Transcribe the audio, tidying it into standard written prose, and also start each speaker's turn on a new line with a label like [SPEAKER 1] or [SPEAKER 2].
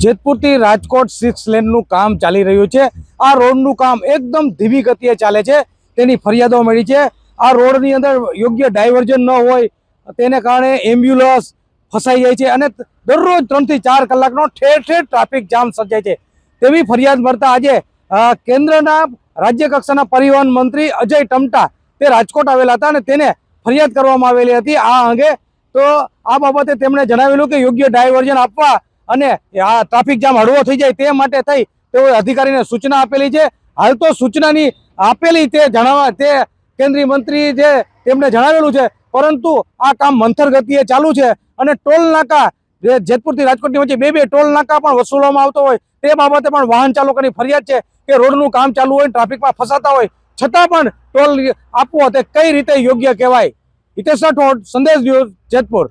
[SPEAKER 1] જેતપુરથી રાજકોટ 6 લેનનું કામ ચાલી રહ્યું છે। આ રોડનું કામ એકદમ ધીમી ગતિએ ચાલે છે, તેની ફરિયાદો મળી છે। આ રોડની અંદર યોગ્ય ડાયવર્ઝન ન હોય તેને કારણે એમ્બ્યુલન્સ ફસાઈ જાય છે અને દરરોજ 3 થી 4 કલાકનો ઠેર ઠેર ટ્રાફિક જામ સર્જાય છે। તેવી ફરિયાદ મળતા આજે કેન્દ્રના રાજ્ય કક્ષાના પરિવહન મંત્રી અજય ટમટા તે રાજકોટ આવેલા હતા અને તેને ફરિયાદ કરવામાં આવેલી હતી આ અંગે। તો આ બાબતે તેમણે જણાવેલું કે યોગ્ય ડાયવર્ઝન આપવા અને આ ટ્રાફિક જામ હળવો થઈ જાય તે માટે થઈ તેઓએ અધિકારીને સૂચના આપેલી છે। હાલ તો સૂચનાની આપેલી તે જણાવવા તે કેન્દ્રીય મંત્રી જે તેમણે જણાવેલું છે, પરંતુ આ કામ મંથર ગતિએ ચાલુ છે અને ટોલ નાકા જે જેતપુરથી રાજકોટની વચ્ચે બે ટોલ નાકા પણ વસૂલવામાં આવતો હોય તે બાબતે પણ વાહન ચાલકોની ફરિયાદ છે કે રોડનું કામ ચાલુ હોય, ટ્રાફિકમાં ફસાતા હોય છતાં પણ ટોલ આપવો તે કઈ રીતે યોગ્ય કહેવાય। હિતેશ રાઠોડ, સંદેશ ન્યૂઝ, જેતપુર।